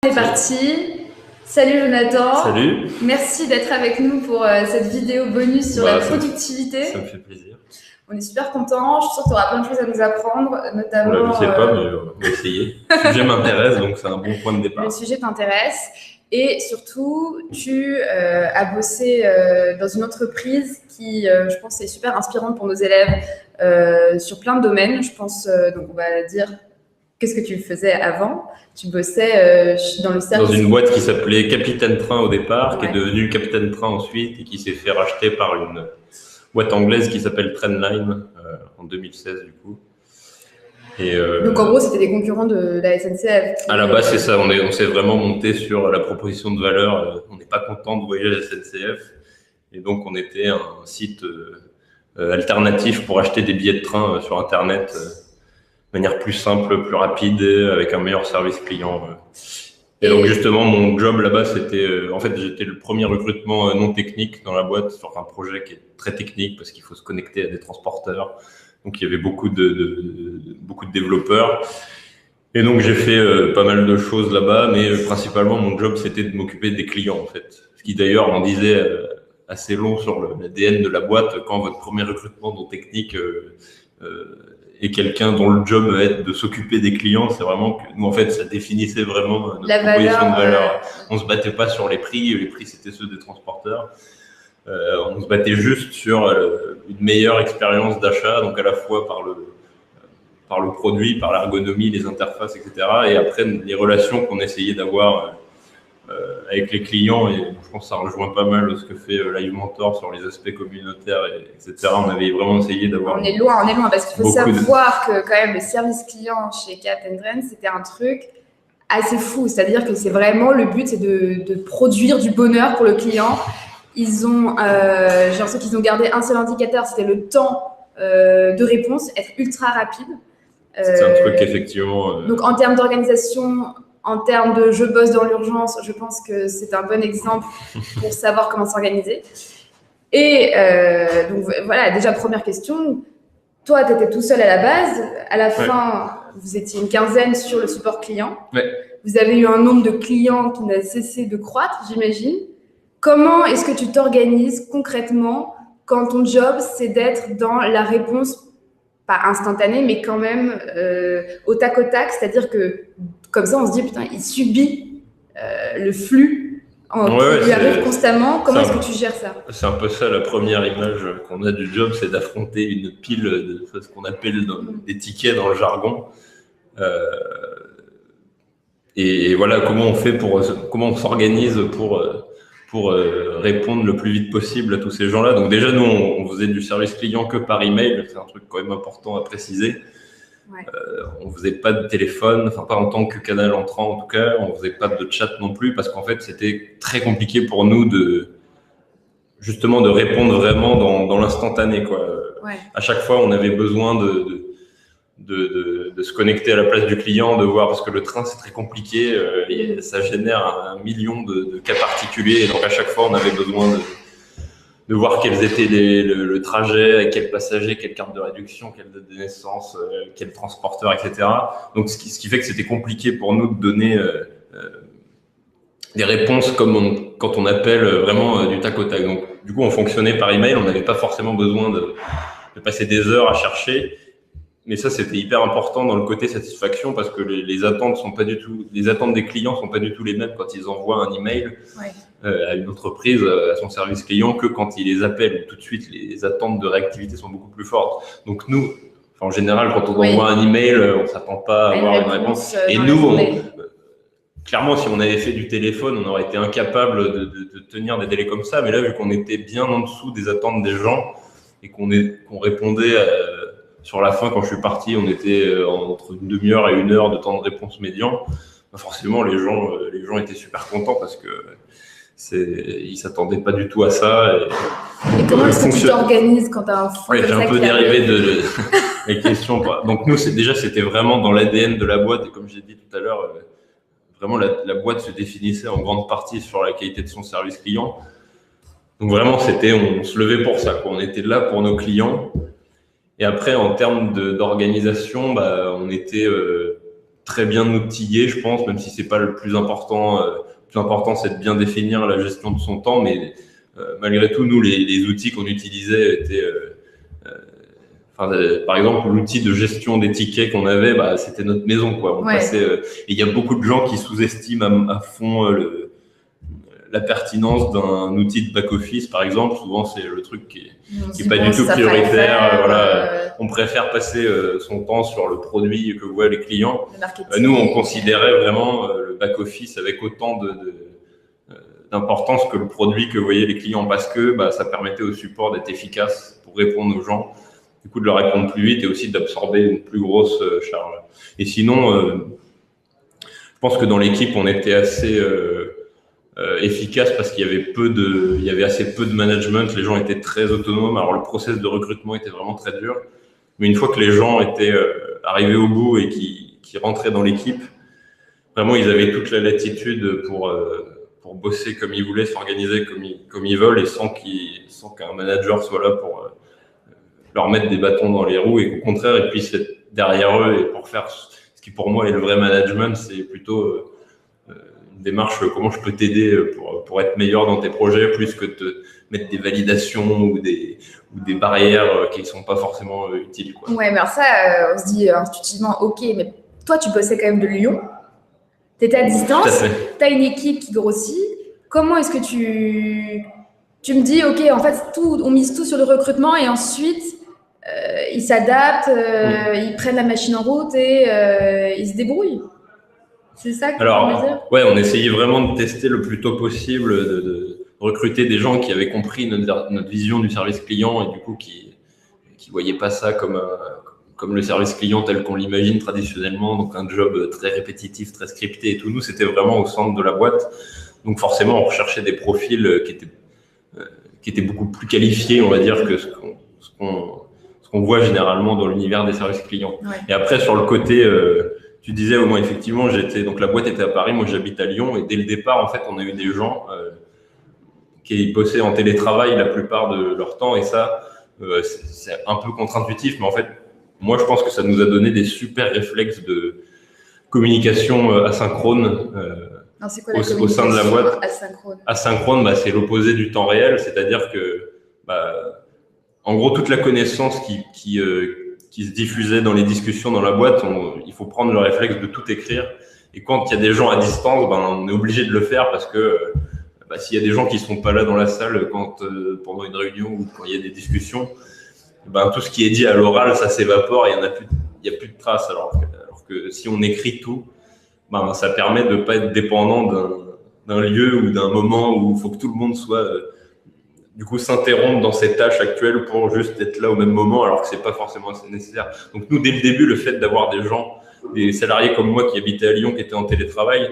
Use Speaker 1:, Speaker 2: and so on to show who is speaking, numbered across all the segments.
Speaker 1: C'est parti. Salut Jonathan.
Speaker 2: Salut.
Speaker 1: Merci d'être avec nous pour cette vidéo bonus sur la productivité.
Speaker 2: Ça me fait plaisir.
Speaker 1: On est super contents. Je suis sûre que tu auras plein de choses à nous apprendre, notamment.
Speaker 2: Je sais pas, mais on va essayer. Le sujet m'intéresse, donc c'est un bon point de départ.
Speaker 1: Le sujet t'intéresse. Et surtout, tu as bossé dans une entreprise qui, je pense, est super inspirante pour nos élèves sur plein de domaines. Je pense, donc on va dire, qu'est-ce que tu faisais avant? Tu bossais dans le service.
Speaker 2: Dans une boîte qui s'appelait Capitaine Train au départ, qui est devenue Capitaine Train ensuite et qui s'est fait racheter par une boîte anglaise qui s'appelle Trendline en 2016 du coup. Et
Speaker 1: donc en gros, c'était des concurrents de la SNCF.
Speaker 2: À la base, c'est ça. On s'est vraiment monté sur la proposition de valeur. On n'est pas content de voyager à la SNCF. Et donc, on était un site alternatif pour acheter des billets de train sur Internet de manière plus simple, plus rapide, avec un meilleur service client. Et donc, justement, mon job là-bas, c'était... en fait, j'étais le premier recrutement non technique dans la boîte sur un projet qui est très technique parce qu'il faut se connecter à des transporteurs. Donc, il y avait beaucoup de développeurs. Et donc, j'ai fait pas mal de choses là-bas, mais principalement, mon job, c'était de m'occuper des clients, en fait. Ce qui, d'ailleurs, en disait assez long sur l'ADN de la boîte. Quand votre premier recrutement non technique est quelqu'un dont le job va être de s'occuper des clients, c'est vraiment que nous, en fait, ça définissait vraiment notre proposition de valeur. On se battait pas sur les prix c'était ceux des transporteurs. On se battait juste sur une meilleure expérience d'achat, donc à la fois par le produit, par l'ergonomie, les interfaces, etc. Et après, les relations qu'on essayait d'avoir avec les clients, et je pense que ça rejoint pas mal ce que fait Live Mentor sur les aspects communautaires, etc. On avait vraiment essayé d'avoir...
Speaker 1: On est loin, parce qu'il faut savoir que quand même le service client chez Captain Train, c'était un truc assez fou. C'est-à-dire que c'est vraiment, le but, c'est de produire du bonheur pour le client. Ils ont, j'ai l'impression qu'ils ont gardé un seul indicateur, c'était le temps de réponse, être ultra rapide.
Speaker 2: C'est un truc effectivement...
Speaker 1: Donc en termes d'organisation, en termes de je bosse dans l'urgence, je pense que c'est un bon exemple pour savoir comment s'organiser. Et donc voilà, déjà première question, toi tu étais tout seul à la base, à la fin vous étiez une quinzaine sur le support client. Vous avez eu un nombre de clients qui n'a cessé de croître, j'imagine. Comment est-ce que tu t'organises concrètement quand ton job, c'est d'être dans la réponse, pas instantanée, mais quand même au tac, c'est-à-dire que comme ça, on se dit, putain, il subit le flux qui lui arrive constamment. Comment est-ce que tu gères ça? C'est
Speaker 2: un peu ça, la première image qu'on a du job, c'est d'affronter une pile de ce qu'on appelle des tickets dans le jargon. Et voilà, comment on s'organise pour répondre le plus vite possible à tous ces gens-là. Donc déjà, nous, on faisait du service client que par email. C'est un truc quand même important à préciser. On faisait pas de téléphone, enfin pas en tant que canal entrant en tout cas. On faisait pas de chat non plus parce qu'en fait, c'était très compliqué pour nous de répondre vraiment dans l'instantané, quoi. À chaque fois, on avait besoin de se connecter à la place du client, de voir, parce que le train c'est très compliqué, et ça génère un million de cas particuliers, et donc à chaque fois on avait besoin de voir quels étaient le trajet, avec quel passager, quelle carte de réduction, quelle date de naissance, quel transporteur, etc. Donc ce qui fait que c'était compliqué pour nous de donner des réponses comme quand on appelle vraiment du tac au tac. Donc du coup on fonctionnait par email, on n'avait pas forcément besoin de passer des heures à chercher. Mais ça, c'était hyper important dans le côté satisfaction parce que les attentes des clients sont pas du tout les mêmes quand ils envoient un email à une entreprise, à son service client, que quand ils les appellent. Tout de suite, les attentes de réactivité sont beaucoup plus fortes. Donc nous, en général, quand on envoie un email, on s'attend pas à avoir une réponse. Et nous, clairement, si on avait fait du téléphone, on aurait été incapable de tenir des délais comme ça. Mais là, vu qu'on était bien en dessous des attentes des gens et qu'on répondait sur la fin, quand je suis parti, on était entre une demi-heure et 1 heure de temps de réponse médian. Forcément, les gens étaient super contents parce que ils s'attendaient pas du tout à ça.
Speaker 1: Et comment est-ce que tu t'organises quand tu as un fou?
Speaker 2: J'ai un peu dérivé de les questions. Donc nous, c'était vraiment dans l'ADN de la boîte. Et comme j'ai dit tout à l'heure, vraiment la boîte se définissait en grande partie sur la qualité de son service client. Donc vraiment, on se levait pour ça, quoi. On était là pour nos clients. Et après, en termes d'organisation, on était très bien outillé, je pense, même si c'est pas le plus important. Le plus important, c'est de bien définir la gestion de son temps, mais malgré tout, nous, les outils qu'on utilisait étaient par exemple, l'outil de gestion des tickets qu'on avait, c'était notre maison, quoi. On passait, et il y a beaucoup de gens qui sous-estiment à fond la pertinence d'un outil de back-office, par exemple. Souvent, c'est le truc qui est pas du tout prioritaire. Voilà. On préfère passer son temps sur le produit que voient les clients. Nous, on considérait vraiment le back-office avec autant d'importance que le produit que voyaient les clients, parce que ça permettait au support d'être efficace pour répondre aux gens, du coup de leur répondre plus vite et aussi d'absorber une plus grosse charge. Et sinon, je pense que dans l'équipe, on était assez efficace parce qu'il y avait assez peu de management, les gens étaient très autonomes. Alors le process de recrutement était vraiment très dur, mais une fois que les gens étaient arrivés au bout et qui rentraient dans l'équipe, vraiment ils avaient toute la latitude pour bosser comme ils voulaient, s'organiser comme ils veulent, et sans qu'un manager soit là pour leur mettre des bâtons dans les roues, et qu'au contraire ils puissent être derrière eux et pour faire ce qui pour moi est le vrai management. C'est plutôt une démarche comment je peux t'aider pour être meilleur dans tes projets, plus que de mettre des validations ou des barrières qui ne sont pas forcément utiles, quoi.
Speaker 1: Ouais, mais alors ça, on se dit intuitivement, ok, mais toi tu bossais quand même de Lyon, tu étais à distance, tu as une équipe qui grossit. Comment est-ce que tu me dis, ok, en fait, on mise tout sur le recrutement et ensuite ils s'adaptent, ils prennent la machine en route et ils se débrouillent? C'est ça que tu veux dire?
Speaker 2: Ouais, on essayait vraiment de tester le plus tôt possible, de recruter des gens qui avaient compris notre vision du service client et du coup qui voyaient pas ça comme le service client tel qu'on l'imagine traditionnellement, donc un job très répétitif, très scripté et tout. Nous, c'était vraiment au centre de la boîte. Donc forcément, on recherchait des profils qui étaient beaucoup plus qualifiés, on va dire, que ce qu'on voit généralement dans l'univers des services clients.
Speaker 1: Ouais.
Speaker 2: Et après, sur le côté, tu disais, moi, effectivement, donc la boîte était à Paris, moi j'habite à Lyon, et dès le départ, en fait, on a eu des gens qui bossaient en télétravail la plupart de leur temps, et ça, c'est un peu contre-intuitif, mais en fait, moi, je pense que ça nous a donné des super réflexes de communication asynchrone.
Speaker 1: Non, c'est quoi la communication
Speaker 2: au sein de la boîte.
Speaker 1: Asynchrone.
Speaker 2: Asynchrone, c'est l'opposé du temps réel, c'est-à-dire que, en gros, toute la connaissance qui se diffusait dans les discussions dans la boîte, il faut prendre le réflexe de tout écrire. Et quand il y a des gens à distance, on est obligé de le faire parce que s'il y a des gens qui sont pas là dans la salle pendant une réunion ou quand il y a des discussions, tout ce qui est dit à l'oral, ça s'évapore et il y a plus de traces. Alors que si on écrit tout, ça permet de pas être dépendant d'un lieu ou d'un moment où il faut que tout le monde soit du coup s'interrompre dans ses tâches actuelles pour juste être là au même moment, alors que c'est pas forcément assez nécessaire. Donc nous, dès le début, le fait d'avoir des salariés comme moi qui habitaient à Lyon, qui étaient en télétravail,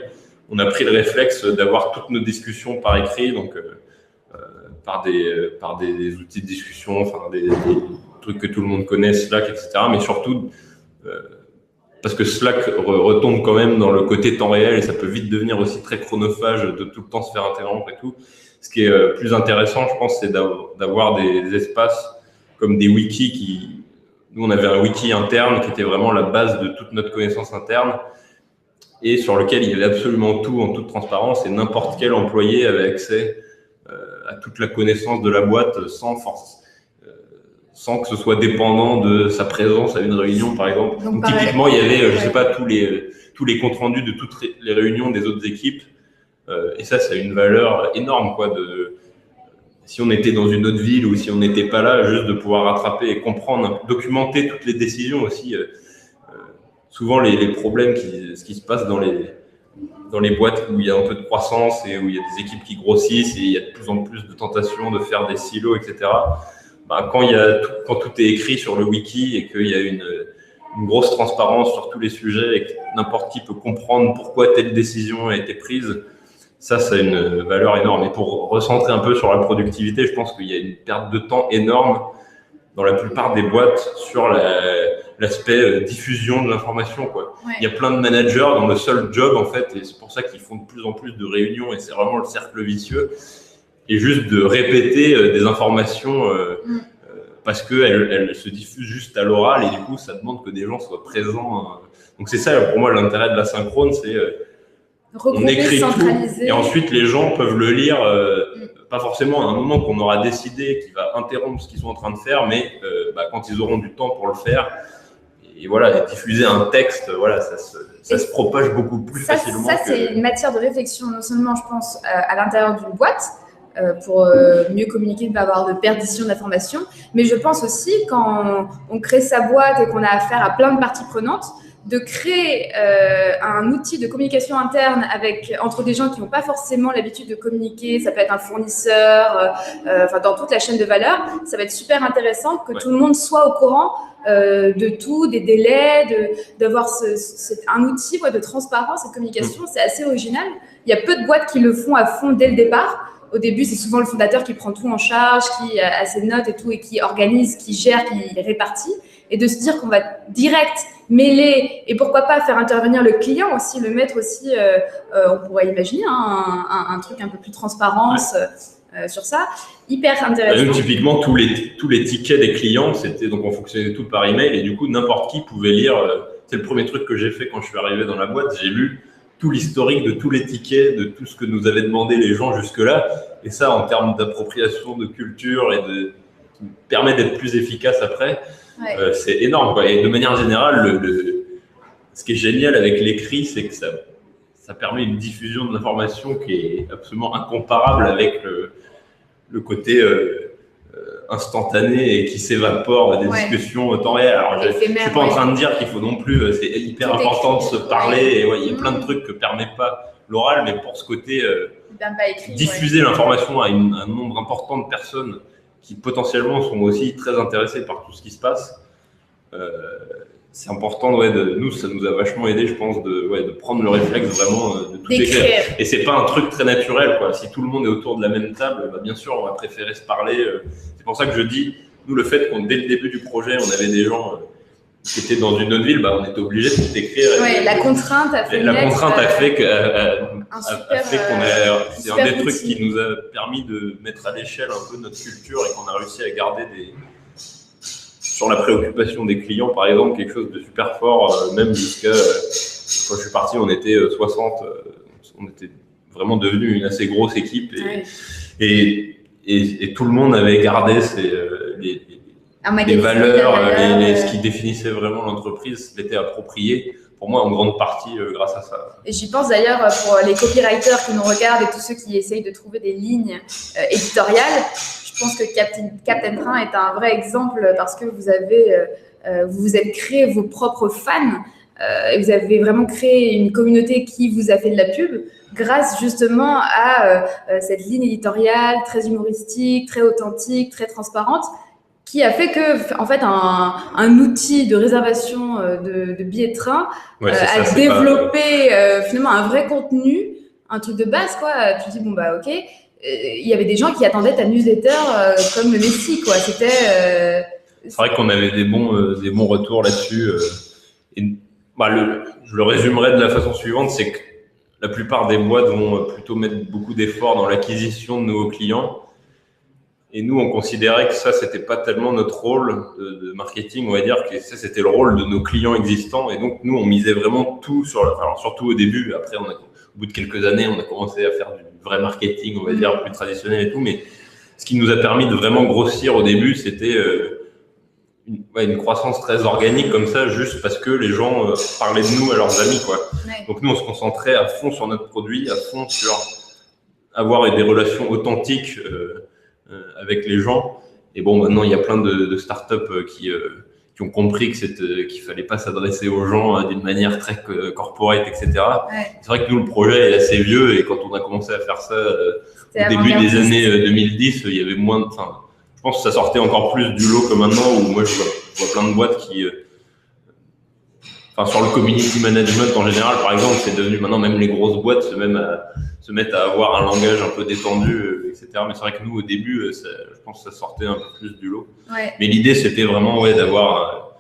Speaker 2: on a pris le réflexe d'avoir toutes nos discussions par écrit, donc par des outils de discussion, enfin des trucs que tout le monde connaît, Slack, etc. Mais surtout parce que Slack retombe quand même dans le côté temps réel et ça peut vite devenir aussi très chronophage de tout le temps se faire interrompre et tout. Ce qui est plus intéressant, je pense, c'est d'avoir des espaces comme des wikis nous, on avait un wiki interne qui était vraiment la base de toute notre connaissance interne et sur lequel il y avait absolument tout en toute transparence et n'importe quel employé avait accès à toute la connaissance de la boîte sans que ce soit dépendant de sa présence à une réunion, par exemple. Donc typiquement, il y avait, je sais pas, tous les comptes rendus de toutes les réunions des autres équipes. Et ça a une valeur énorme, quoi. Si on était dans une autre ville ou si on n'était pas là, juste de pouvoir rattraper et comprendre, documenter toutes les décisions aussi. Souvent, les problèmes, ce qui se passe dans les boîtes où il y a un peu de croissance et où il y a des équipes qui grossissent et il y a de plus en plus de tentations de faire des silos, etc. Quand tout est écrit sur le wiki et qu'il y a une grosse transparence sur tous les sujets et que n'importe qui peut comprendre pourquoi telle décision a été prise, ça a une valeur énorme. Et pour recentrer un peu sur la productivité, je pense qu'il y a une perte de temps énorme dans la plupart des boîtes sur l'aspect diffusion de l'information, quoi. Ouais. Il y a plein de managers dont le seul job, en fait, et c'est pour ça qu'ils font de plus en plus de réunions et c'est vraiment le cercle vicieux, et juste de répéter des informations parce qu'elle se diffuse juste à l'oral et du coup, ça demande que des gens soient présents. Donc c'est ça, pour moi, l'intérêt de l'asynchrone, c'est on écrit tout et ensuite les gens peuvent le lire, pas forcément à un moment qu'on aura décidé qui va interrompre ce qu'ils sont en train de faire, mais quand ils auront du temps pour le faire. Et voilà, et diffuser un texte, voilà, ça se propage beaucoup plus facilement.
Speaker 1: Ça, c'est une matière de réflexion, non seulement, je pense, à l'intérieur d'une boîte, pour mieux communiquer, ne pas avoir de perdition d'informations, mais je pense aussi quand on crée sa boîte et qu'on a affaire à plein de parties prenantes, de créer un outil de communication interne entre des gens qui n'ont pas forcément l'habitude de communiquer, ça peut être un fournisseur, dans toute la chaîne de valeur, ça va être super intéressant que tout le monde soit au courant de tout, des délais, d'avoir un outil de transparence et de communication. C'est assez original. Il y a peu de boîtes qui le font à fond dès le départ. Au début, c'est souvent le fondateur qui prend tout en charge, qui a ses notes et tout, et qui organise, qui gère, qui répartit. Et de se dire qu'on va direct mêler, et pourquoi pas faire intervenir le client aussi, le mettre aussi, on pourrait imaginer un truc un peu plus transparence sur ça. Hyper intéressant.
Speaker 2: Nous, typiquement, tous les tickets des clients, donc on fonctionnait tout par email, et du coup, n'importe qui pouvait lire. C'est le premier truc que j'ai fait quand je suis arrivé dans la boîte. J'ai lu tout l'historique de tous les tickets, de tout ce que nous avaient demandé les gens jusque-là. Et ça, en termes d'appropriation de culture et qui permet d'être plus efficace après, c'est énorme, quoi. Et de manière générale, ce qui est génial avec l'écrit, c'est que ça permet une diffusion de l'information qui est absolument incomparable avec le côté instantané et qui s'évapore des discussions temps réel. Alors, je ne suis pas en train de dire qu'il faut non plus, c'est hyper important de se parler, et il y a plein de trucs que ne permet pas l'oral, mais pour ce côté, diffuser l'information à un nombre important de personnes qui potentiellement sont aussi très intéressées par tout ce qui se passe, c'est important. Nous, ça nous a vachement aidé, je pense, de prendre le réflexe vraiment de tout écrire. Et c'est pas un truc très naturel, quoi. Si tout le monde est autour de la même table, bien sûr, on va préférer se parler. C'est pour ça que je dis, nous, le fait dès le début du projet, on avait des gens qui étaient dans une autre ville, on était obligé de tout écrire.
Speaker 1: La contrainte a fait
Speaker 2: c'est un des trucs qui nous a permis de mettre à l'échelle un peu notre culture et qu'on a réussi à garder sur la préoccupation des clients, par exemple, quelque chose de super fort, même jusqu'à quand je suis parti, on était 60, on était vraiment devenu une assez grosse équipe et tout le monde avait gardé les valeurs, ce qui définissait vraiment l'entreprise, l'était approprié. Pour moi, en grande partie, grâce à ça.
Speaker 1: Et j'y pense d'ailleurs pour les copywriters qui nous regardent et tous ceux qui essayent de trouver des lignes éditoriales. Je pense que Captain Train est un vrai exemple parce que vous vous êtes créé vos propres fans et vous avez vraiment créé une communauté qui vous a fait de la pub grâce justement à cette ligne éditoriale très humoristique, très authentique, très transparente, qui a fait que, en fait, un outil de réservation de billets de train a développé finalement un vrai contenu, un truc de base, quoi. Tu te dis, ok. Il y avait des gens qui attendaient ta newsletter comme le Messie, quoi. C'était.
Speaker 2: C'est vrai qu'on avait des bons retours là-dessus. Je le résumerai de la façon suivante, c'est que la plupart des boîtes vont plutôt mettre beaucoup d'efforts dans l'acquisition de nouveaux clients. Et nous, on considérait que ça, c'était pas tellement notre rôle de marketing, on va dire, que ça, c'était le rôle de nos clients existants. Et donc, nous, on misait vraiment tout surtout au début. Après, au bout de quelques années, on a commencé à faire du vrai marketing, on va dire, plus traditionnel et tout. Mais ce qui nous a permis de vraiment grossir au début, c'était une croissance très organique comme ça, juste parce que les gens parlaient de nous à leurs amis, quoi. Ouais. Donc, nous, on se concentrait à fond sur notre produit, à fond sur avoir des relations authentiques avec les gens. Et bon, maintenant, il y a plein de startups qui ont compris qu'il fallait pas s'adresser aux gens d'une manière très corporate, etc. Ouais. C'est vrai que nous, le projet est assez vieux et quand on a commencé à faire ça au début des années 2010, il y avait moins je pense que ça sortait encore plus du lot que maintenant où moi, je vois plein de boîtes qui... sur le community management en général, par exemple, c'est devenu maintenant, même les grosses boîtes se mettent à avoir un langage un peu détendu, etc. Mais c'est vrai que nous, au début, je pense que ça sortait un peu plus du lot. Ouais. Mais l'idée, c'était vraiment d'avoir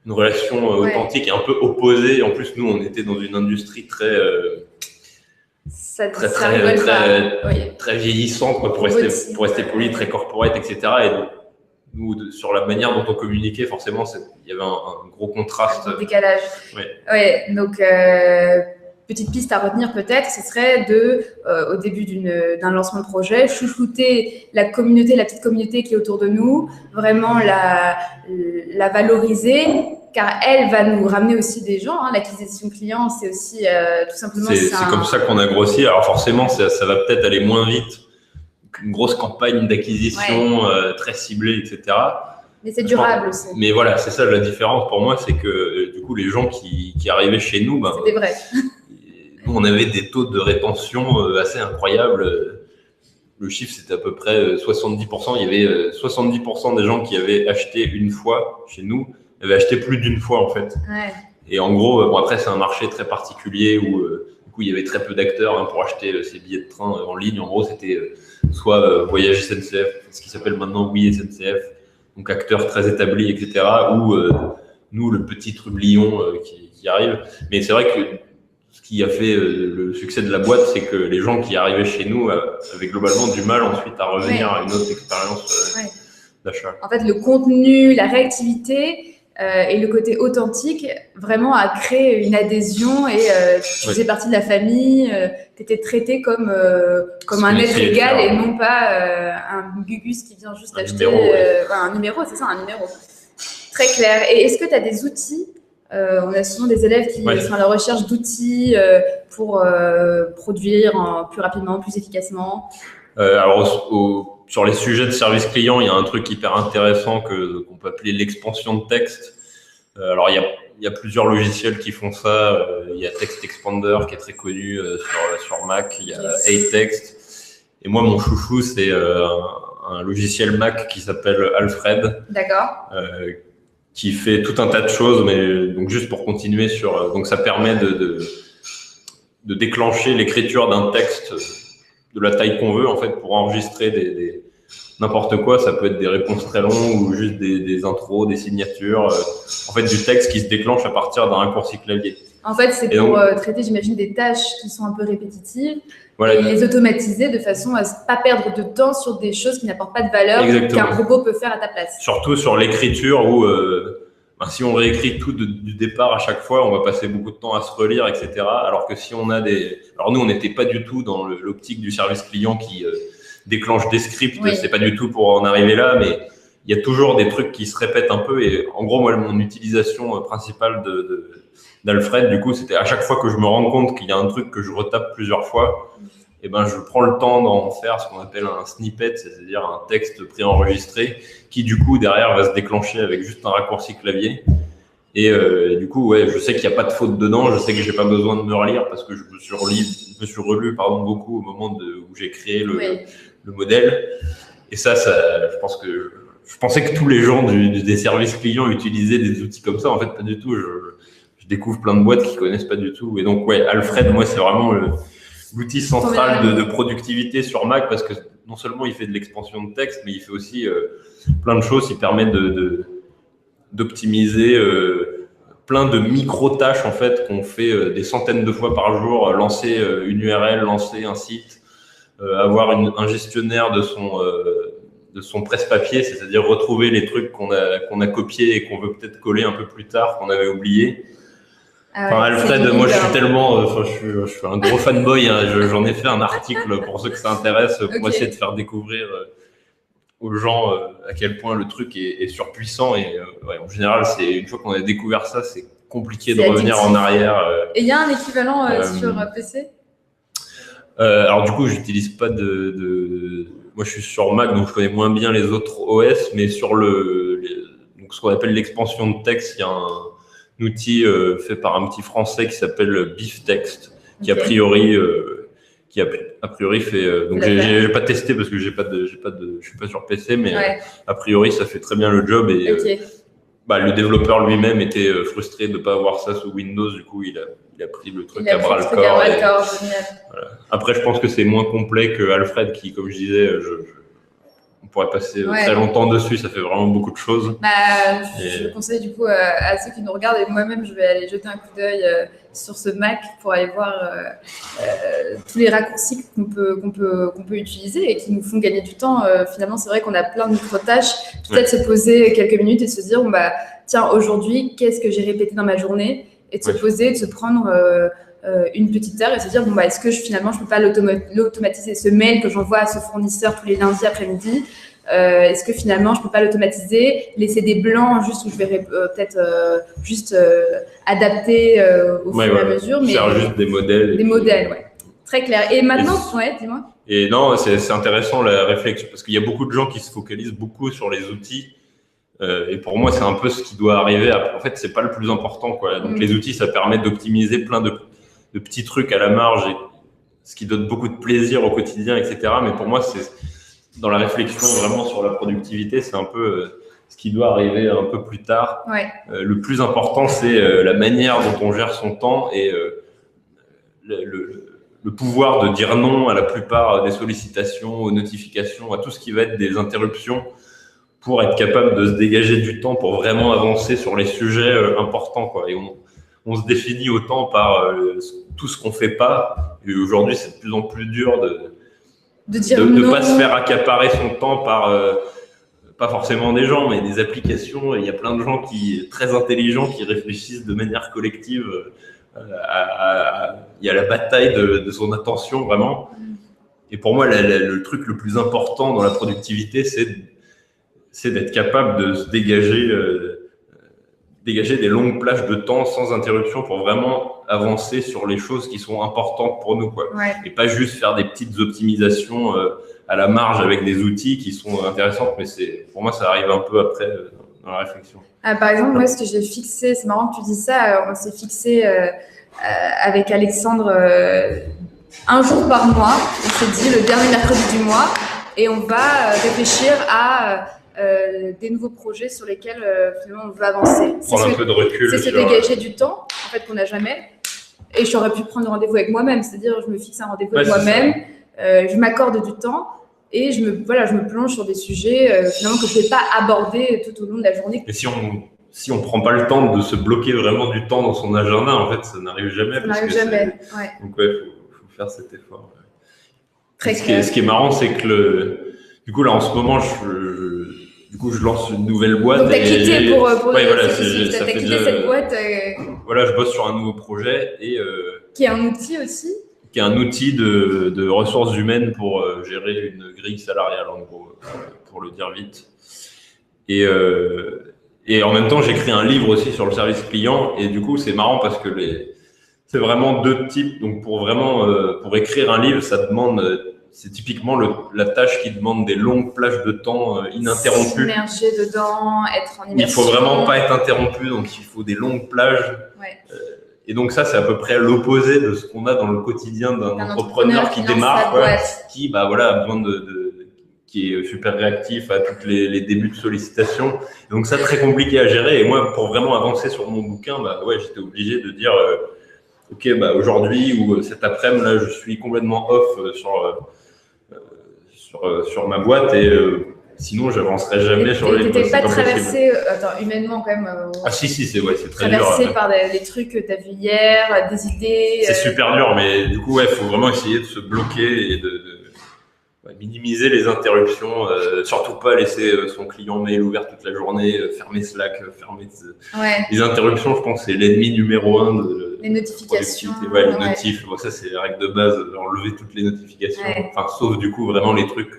Speaker 2: une relation authentique et un peu opposée. En plus, nous, on était dans une industrie très très vieillissante, quoi, pour rester poli, très corporate, etc. Et nous, sur la manière dont on communiquait, forcément, il y avait un gros contraste.
Speaker 1: Un décalage. Ouais, donc, petite piste à retenir peut-être, ce serait au début d'un lancement de projet, chouchouter la communauté, la petite communauté qui est autour de nous, vraiment la valoriser, car elle va nous ramener aussi des gens. L'acquisition client, c'est aussi tout simplement…
Speaker 2: C'est comme ça qu'on a grossi. Alors forcément, ça va peut-être aller moins vite qu'une grosse campagne d'acquisition très ciblée, etc.
Speaker 1: Mais c'est durable aussi.
Speaker 2: Mais voilà, c'est ça la différence pour moi, c'est que du coup, les gens qui arrivaient chez nous,
Speaker 1: c'était vrai.
Speaker 2: Nous, on avait des taux de rétention assez incroyables. Le chiffre, c'était à peu près 70%. Il y avait 70% des gens qui avaient acheté une fois chez nous, avaient acheté plus d'une fois en fait.
Speaker 1: Ouais.
Speaker 2: Et en gros, après, c'est un marché très particulier où du coup, il y avait très peu d'acteurs pour acheter ces billets de train en ligne. En gros, c'était soit Voyage SNCF, ce qui s'appelle maintenant Oui SNCF, donc acteurs très établis, etc. Ou nous, le petit trublion qui arrive. Mais c'est vrai que ce qui a fait le succès de la boîte, c'est que les gens qui arrivaient chez nous avaient globalement du mal ensuite à revenir à une autre expérience d'achat.
Speaker 1: En fait, le contenu, la réactivité et le côté authentique, vraiment a créé une adhésion et tu faisais partie de la famille, tu étais traité comme un être égal et non pas un gugus qui vient juste acheter un numéro, c'est ça, un numéro. Très clair. Et est-ce que tu as des outils? On a souvent des élèves qui sont à la recherche d'outils pour produire plus rapidement, plus efficacement.
Speaker 2: Alors, sur les sujets de service client, il y a un truc hyper intéressant qu'on peut appeler l'expansion de texte. Alors, il y a plusieurs logiciels qui font ça. Il y a Text Expander qui est très connu sur Mac. Il y a Atext. Et moi, mon chouchou, c'est un logiciel Mac qui s'appelle Alfred.
Speaker 1: D'accord.
Speaker 2: Qui fait tout un tas de choses, mais donc juste pour continuer donc ça permet de déclencher l'écriture d'un texte de la taille qu'on veut en fait pour enregistrer n'importe quoi. Ça peut être des réponses très longues ou juste des intros, des signatures. En fait, du texte qui se déclenche à partir d'un raccourci clavier.
Speaker 1: En fait, c'est pour traiter, j'imagine, des tâches qui sont un peu répétitives et les automatiser de façon à ne pas perdre de temps sur des choses qui n'apportent pas de valeur qu'un robot peut faire à ta place.
Speaker 2: Surtout sur l'écriture où si on réécrit tout du départ à chaque fois, on va passer beaucoup de temps à se relire, etc. Alors que si on a Alors nous, on n'était pas du tout dans l'optique du service client qui déclenche des scripts. C'est pas du tout pour en arriver là, mais il y a toujours des trucs qui se répètent un peu. Et en gros, moi, mon utilisation principale d'Alfred, du coup, c'était à chaque fois que je me rends compte qu'il y a un truc que je retape plusieurs fois, et ben, je prends le temps d'en faire ce qu'on appelle un snippet, c'est-à-dire un texte préenregistré qui, du coup, derrière, va se déclencher avec juste un raccourci clavier. Et du coup, je sais qu'il n'y a pas de faute dedans, je sais que j'ai pas besoin de me relire parce que je me suis relu beaucoup au moment où j'ai créé le modèle. Et ça, je pensais que tous les gens des services clients utilisaient des outils comme ça. En fait, pas du tout. Je découvre plein de boîtes qui connaissent pas du tout. Et donc, Alfred, moi, c'est vraiment l'outil central de productivité sur Mac parce que non seulement il fait de l'expansion de texte, mais il fait aussi plein de choses. Il permet d'optimiser plein de micro-tâches en fait qu'on fait des centaines de fois par jour, lancer une URL, lancer un site, avoir un gestionnaire de son presse-papier, c'est-à-dire retrouver les trucs qu'on a copiés et qu'on veut peut-être coller un peu plus tard, qu'on avait oublié. Alfred, moi je suis tellement, je suis un gros fanboy, j'en ai fait un article pour ceux que ça intéresse, pour essayer de faire découvrir aux gens à quel point le truc est surpuissant et en général, une fois qu'on a découvert ça, c'est compliqué de revenir en arrière.
Speaker 1: Et il y a un équivalent sur PC?
Speaker 2: Alors du coup, j'utilise pas moi je suis sur Mac, donc je connais moins bien les autres OS, mais sur donc ce qu'on appelle l'expansion de texte, il y a un outil fait par un petit français qui s'appelle BifText, qui a priori fait. Donc j'ai pas testé parce que je suis pas sur PC, mais a priori ça fait très bien le job et le développeur lui-même était frustré de ne pas avoir ça sous Windows, du coup il a pris le truc à bras le corps. Voilà. Après, je pense que c'est moins complet que Alfred qui, comme je disais, on pourrait passer très longtemps dessus, ça fait vraiment beaucoup de choses.
Speaker 1: Je conseille du coup à ceux qui nous regardent, et moi-même je vais aller jeter un coup d'œil sur ce Mac pour aller voir tous les raccourcis qu'on peut utiliser et qui nous font gagner du temps. Finalement, c'est vrai qu'on a plein de micro-tâches, peut-être se poser quelques minutes et se dire, bon, bah, tiens, aujourd'hui, qu'est-ce que j'ai répété dans ma journée, et de se poser, de se prendre une petite heure et se dire, bon, bah, est-ce que finalement je peux pas l'automatiser, ce mail que j'envoie à ce fournisseur tous les lundis après-midi, est-ce que finalement je peux pas l'automatiser, laisser des blancs juste où je vais peut-être juste adapter au fur et à mesure, mais
Speaker 2: faire juste des modèles.
Speaker 1: Des modèles, très clair. Et maintenant, dis-moi.
Speaker 2: Et non, c'est intéressant la réflexion, parce qu'il y a beaucoup de gens qui se focalisent beaucoup sur les outils. Et pour moi, c'est un peu ce qui doit arriver. En fait, c'est pas le plus important, quoi. Donc, les outils, ça permet d'optimiser plein de petits trucs à la marge, et ce qui donne beaucoup de plaisir au quotidien, etc. Mais pour moi, c'est dans la réflexion vraiment sur la productivité, c'est un peu ce qui doit arriver un peu plus tard. Le plus important, c'est la manière dont on gère son temps et le pouvoir de dire non à la plupart des sollicitations, aux notifications, à tout ce qui va être des interruptions, pour être capable de se dégager du temps pour vraiment avancer sur les sujets importants, quoi. Et on se définit autant par tout ce qu'on fait pas. Et aujourd'hui, c'est de plus en plus dur de pas se faire accaparer son temps par pas forcément des gens, mais des applications. Et il y a plein de gens très intelligents qui réfléchissent de manière collective. Il y a la bataille de son attention, vraiment. Et pour moi, le truc le plus important dans la productivité, c'est d'être capable de se dégager des longues plages de temps sans interruption pour vraiment avancer sur les choses qui sont importantes pour nous, quoi. Et pas juste faire des petites optimisations à la marge avec des outils qui sont intéressantes, mais pour moi, ça arrive un peu après dans la réflexion.
Speaker 1: Par exemple, moi, ce que j'ai fixé, c'est marrant que tu dis ça, on s'est fixé avec Alexandre un jour par mois, on s'est dit le dernier mercredi du mois, et on va réfléchir à des nouveaux projets sur lesquels finalement on veut avancer.
Speaker 2: Prendre un peu de recul.
Speaker 1: C'est se dégager du temps, en fait, qu'on n'a jamais. Et j'aurais pu prendre rendez-vous avec moi-même, c'est-à-dire je me fixe un rendez-vous avec moi-même, je m'accorde du temps et je me plonge sur des sujets finalement que je ne vais pas aborder tout au long de la journée.
Speaker 2: Et si on prend pas le temps de se bloquer vraiment du temps dans son agenda, en fait, ça n'arrive jamais.
Speaker 1: Ça n'arrive jamais,
Speaker 2: Donc faut faire cet effort.
Speaker 1: Très clair.
Speaker 2: Ce qui est marrant, c'est que du coup là en ce moment, je lance une nouvelle boîte.
Speaker 1: Donc, tu as quitté pour
Speaker 2: ça fait
Speaker 1: quitté cette boîte.
Speaker 2: Voilà, je bosse sur un nouveau projet
Speaker 1: qui est un outil aussi.
Speaker 2: Qui est un outil de ressources humaines pour gérer une grille salariale, en gros, pour le dire vite. Et en même temps, j'écris un livre aussi sur le service client. Et du coup, c'est marrant parce que c'est vraiment deux types. Donc, pour écrire un livre, ça demande... C'est typiquement la tâche qui demande des longues plages de temps ininterrompues.
Speaker 1: S'immerger dedans, être en immersion.
Speaker 2: Il ne faut vraiment pas être interrompu, donc il faut des longues plages. Et donc ça, c'est à peu près l'opposé de ce qu'on a dans le quotidien d'un entrepreneur qui démarre, qui a besoin qui est super réactif à tous les débuts de sollicitation. Donc ça, très compliqué à gérer. Et moi, pour vraiment avancer sur mon bouquin, j'étais obligé de dire ok, aujourd'hui ou cet après-midi, là, je suis complètement off sur ma boîte et sinon, j'avancerai jamais sur les...
Speaker 1: Tu n'étais pas traversé, humainement quand même.
Speaker 2: Si, c'est très
Speaker 1: dur. Traversé par les trucs que tu as vus hier, des idées.
Speaker 2: C'est super dur, mais du coup, faut vraiment essayer de se bloquer et de minimiser les interruptions, surtout pas laisser son client mail ouvert toute la journée, fermer Slack, fermer les interruptions. Je pense que c'est l'ennemi numéro 1 de
Speaker 1: les notifications.
Speaker 2: Les notifs, ça c'est la règle de base, enlever toutes les notifications, sauf du coup vraiment les trucs.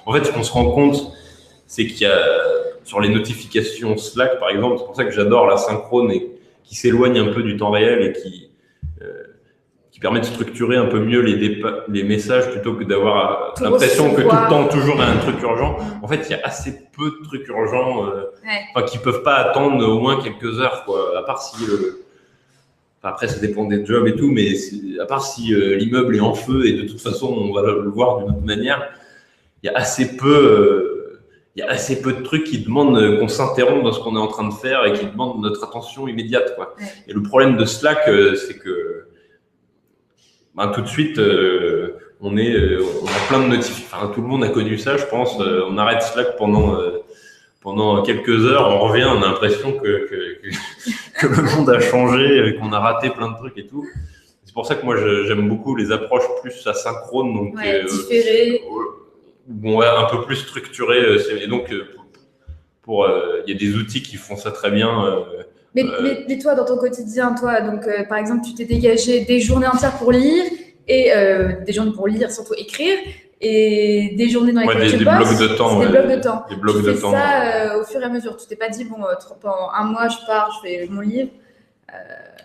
Speaker 2: En fait, ce qu'on se rend compte, c'est qu'il y a sur les notifications Slack par exemple, c'est pour ça que j'adore la synchrone et qui s'éloigne un peu du temps réel et qui permet de structurer un peu mieux les messages plutôt que d'avoir l'impression que tout le temps toujours un truc urgent. En fait, il y a assez peu de trucs urgents qui peuvent pas attendre au moins quelques heures, quoi. À part si après ça dépend des jobs et tout, mais à part si l'immeuble est en feu et de toute façon on va le voir d'une autre manière, il y a assez peu de trucs qui demandent qu'on s'interrompe dans ce qu'on est en train de faire et qui demandent notre attention immédiate, quoi. Et le problème de Slack, c'est que tout de suite, on a plein de notifications. Enfin, tout le monde a connu ça, je pense. On arrête Slack pendant quelques heures, on revient, on a l'impression que le monde a changé, qu'on a raté plein de trucs et tout. C'est pour ça que moi, j'aime beaucoup les approches plus asynchrones, donc
Speaker 1: différées.
Speaker 2: Bon, ouais, un peu plus structurées. Et donc, il y a des outils qui font ça très bien.
Speaker 1: Mais toi, dans ton quotidien, donc par exemple, tu t'es dégagé des journées entières pour lire et des journées pour lire, surtout écrire, et des journées dans lesquelles tu bosses.
Speaker 2: Blocs de temps.
Speaker 1: Des blocs de temps.
Speaker 2: Des blocs
Speaker 1: tu
Speaker 2: de
Speaker 1: fais
Speaker 2: temps.
Speaker 1: Ça au fur et à mesure. Tu t'es pas dit bon, pendant un mois, je pars, je fais mon livre.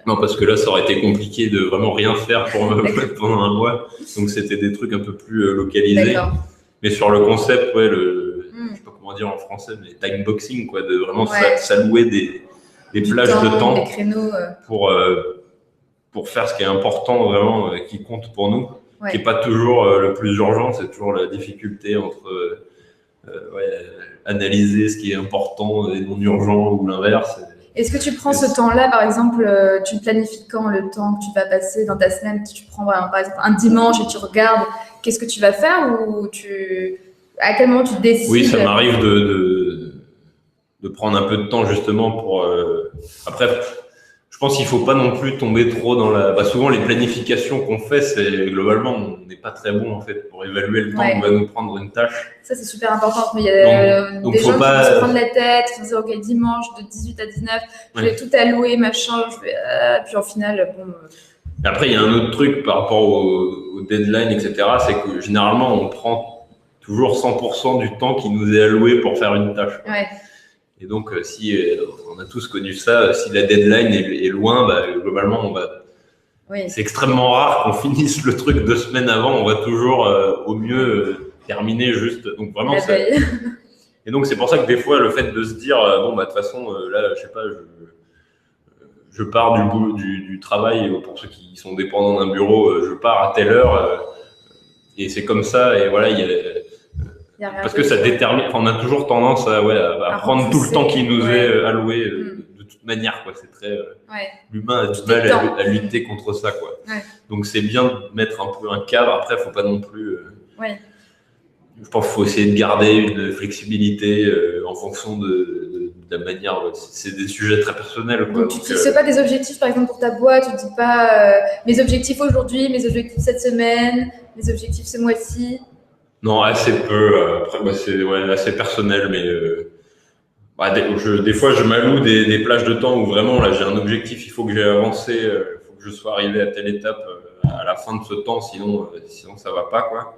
Speaker 2: Non, parce que là, ça aurait été compliqué de vraiment rien faire pendant un mois. Donc, c'était des trucs un peu plus localisés. D'accord. Mais sur le concept, je sais pas comment dire en français, mais time boxing, quoi, de vraiment s'allouer des plages de temps
Speaker 1: des créneaux,
Speaker 2: pour faire ce qui est important, vraiment, qui compte pour nous, qui n'est pas toujours le plus urgent, c'est toujours la difficulté entre analyser ce qui est important et non urgent ou l'inverse.
Speaker 1: Est-ce que tu prends ce temps-là, par exemple, tu planifies quand le temps que tu vas passer dans ta semaine? Tu prends par exemple un dimanche et tu regardes qu'est-ce que tu vas faire, ou à quel moment tu décides?
Speaker 2: Oui, ça m'arrive de prendre un peu de temps justement pour… Après, je pense qu'il ne faut pas non plus tomber trop dans la… souvent, les planifications qu'on fait, c'est globalement, on n'est pas très bon en fait pour évaluer le temps que va nous prendre une tâche.
Speaker 1: Ça, c'est super important. Mais il y a des gens qui vont se prendre la tête, qui vont se dire, OK, dimanche de 18 à 19, je vais tout allouer, machin, puis en final, bon…
Speaker 2: Après, il y a un autre truc par rapport aux deadlines, etc., c'est que généralement, on prend toujours 100% du temps qui nous est alloué pour faire une tâche.
Speaker 1: Ouais.
Speaker 2: Et donc, si on a tous connu ça, si la deadline est loin, globalement, on va… Oui. C'est extrêmement rare qu'on finisse le truc 2 semaines avant. On va toujours, au mieux, terminer juste. Donc vraiment, Et donc, c'est pour ça que des fois, le fait de se dire, de toute façon, là, je sais pas, je pars du travail, pour ceux qui sont dépendants d'un bureau, je pars à telle heure, et c'est comme ça, et voilà, parce que ça détermine, on a toujours tendance à prendre tout le temps qui nous est alloué de toute manière, quoi. C'est très, l'humain a du mal à lutter contre ça, quoi. Ouais. Donc, c'est bien de mettre un peu un cadre. Après, faut pas non plus, je pense qu'il faut essayer de garder une flexibilité en fonction de la manière. C'est des sujets très personnels, quoi.
Speaker 1: Donc, tu ne fixes pas des objectifs, par exemple, pour ta boîte. Tu ne dis pas mes objectifs aujourd'hui, mes objectifs cette semaine, mes objectifs ce mois-ci.
Speaker 2: Non, assez peu. Après, c'est assez personnel, mais des fois, je m'alloue des plages de temps où vraiment, là, j'ai un objectif, il faut que j'ai avancé, il faut que je sois arrivé à telle étape à la fin de ce temps, sinon ça va pas, quoi.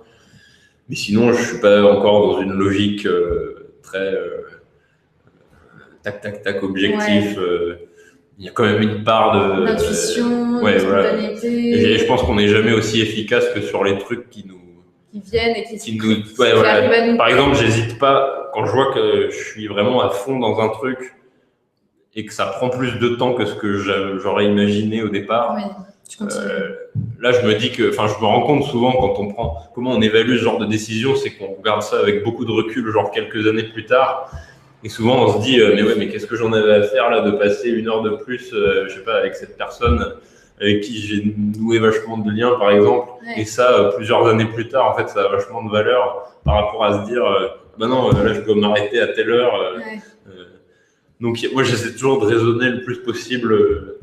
Speaker 2: Mais sinon, je suis pas encore dans une logique très tac, objectif. Il y a quand même une part
Speaker 1: d'intuition, de spontanéité.
Speaker 2: Et je pense qu'on n'est jamais aussi efficace que sur les trucs qui
Speaker 1: viennent et qui
Speaker 2: nous arrivent à nous. Par exemple, j'hésite pas quand je vois que je suis vraiment à fond dans un truc et que ça prend plus de temps que ce que j'aurais imaginé au départ.
Speaker 1: Oui, tu continues.
Speaker 2: Là, je me dis je me rends compte souvent comment on évalue ce genre de décision, c'est qu'on regarde ça avec beaucoup de recul, genre quelques années plus tard. Et souvent, on se dit, mais qu'est-ce que j'en avais à faire là de passer 1 heure de plus, je sais pas, avec cette personne avec qui j'ai noué vachement de liens, par exemple. Ouais. Et ça, plusieurs années plus tard, en fait, ça a vachement de valeur par rapport à se dire, non, là, je dois m'arrêter à telle heure. Donc, moi, j'essaie toujours de raisonner le plus possible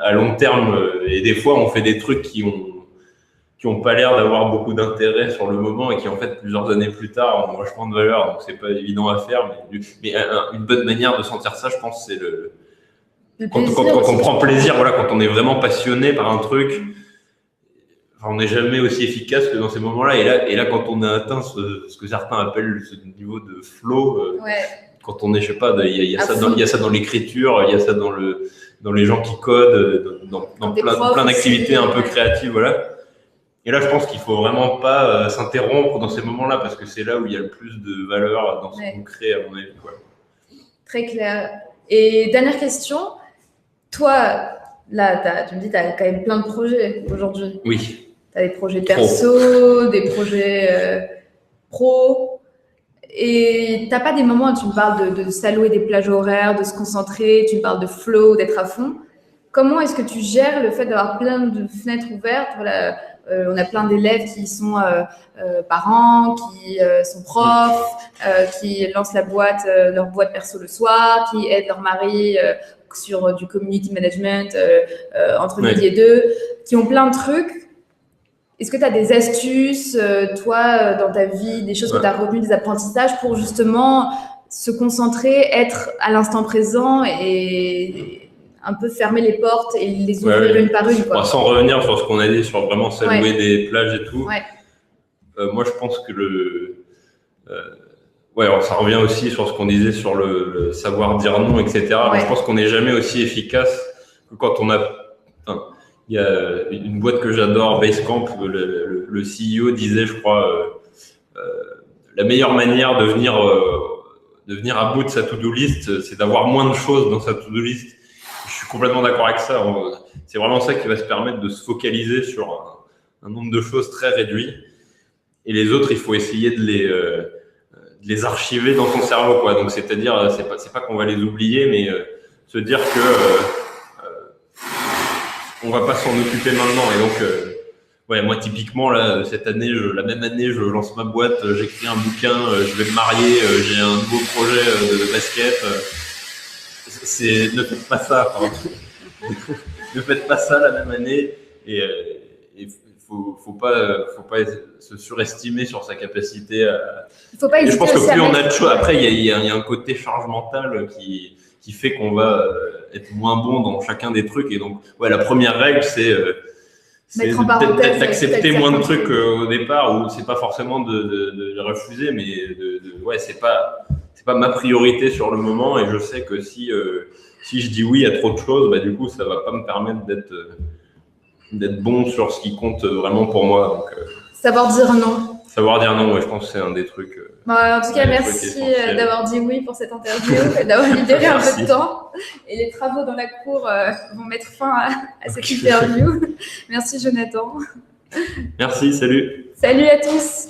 Speaker 2: à long terme. Et des fois, on fait des trucs qui ont pas l'air d'avoir beaucoup d'intérêt sur le moment et qui, en fait, plusieurs années plus tard, ont vachement de valeur. Donc, c'est pas évident à faire. Mais une bonne manière de sentir ça, je pense, c'est quand on prend plaisir, quand on est vraiment passionné par un truc, on n'est jamais aussi efficace que dans ces moments-là. Et là, quand on a atteint ce que certains appellent ce niveau de flow, quand on est, je sais pas, il y a ça dans l'écriture, il y a ça dans les gens qui codent, dans plein d'activités un peu créatives, voilà. Et là, je pense qu'il faut vraiment pas s'interrompre dans ces moments-là parce que c'est là où il y a le plus de valeur dans ce qu'on crée, à mon avis, quoi.
Speaker 1: Très clair. Et dernière question. Toi, là, tu me dis, tu as quand même plein de projets aujourd'hui.
Speaker 2: Oui.
Speaker 1: Tu as des projets perso, des projets pro. Et tu n'as pas des moments où tu me parles de s'allouer des plages horaires, de se concentrer, tu me parles de flow, d'être à fond. Comment est-ce que tu gères le fait d'avoir plein de fenêtres ouvertes? Voilà. On a plein d'élèves qui sont parents, qui sont profs, qui lancent leur boîte perso le soir, qui aident leur mari sur du community management entre midi et deux, qui ont plein de trucs. Est-ce que tu as des astuces, toi, dans ta vie, des choses que tu as retenues, des apprentissages pour justement se concentrer, être à l'instant présent et un peu fermer les portes et les ouvrir une par une, quoi.
Speaker 2: Sans revenir sur ce qu'on a dit sur vraiment s'allouer des plages et tout, moi je pense que ça revient aussi sur ce qu'on disait sur le savoir dire non, etc. Moi, je pense qu'on n'est jamais aussi efficace que quand on a... Il y a une boîte que j'adore, Basecamp, le CEO disait, je crois, la meilleure manière de venir à bout de sa to-do list, c'est d'avoir moins de choses dans sa to-do list. Je suis complètement d'accord avec ça. C'est vraiment ça qui va se permettre de se focaliser sur un nombre de choses très réduit. Et les autres, il faut essayer de les archiver dans son cerveau, quoi. Donc, c'est-à-dire, c'est pas qu'on va les oublier, mais se dire que on va pas s'en occuper maintenant. Et donc, moi, typiquement, là, cette année, la même année, je lance ma boîte, j'écris un bouquin, je vais me marier, j'ai un nouveau projet de basket. Ne faites pas ça. Ne faites pas ça la même année. Et faut pas se surestimer sur sa capacité à...
Speaker 1: Faut pas hésiter.
Speaker 2: Je pense que plus on a de choses, après, il y a un côté charge mentale qui fait qu'on va être moins bon dans chacun des trucs. Et donc, la première règle, c'est peut-être d'accepter moins de trucs au départ, ou c'est pas forcément de les refuser, mais c'est pas ma priorité sur le moment. Et je sais que si je dis oui à trop de choses, du coup, ça va pas me permettre d'être bon sur ce qui compte vraiment pour moi. Donc,
Speaker 1: savoir dire non.
Speaker 2: Savoir dire non, je pense que c'est un des trucs.
Speaker 1: En tout cas, merci d'avoir dit oui pour cette interview, d'avoir libéré un peu de temps. Et les travaux dans la cour vont mettre fin à cette interview. Merci Jonathan.
Speaker 2: Merci, salut.
Speaker 1: Salut à tous.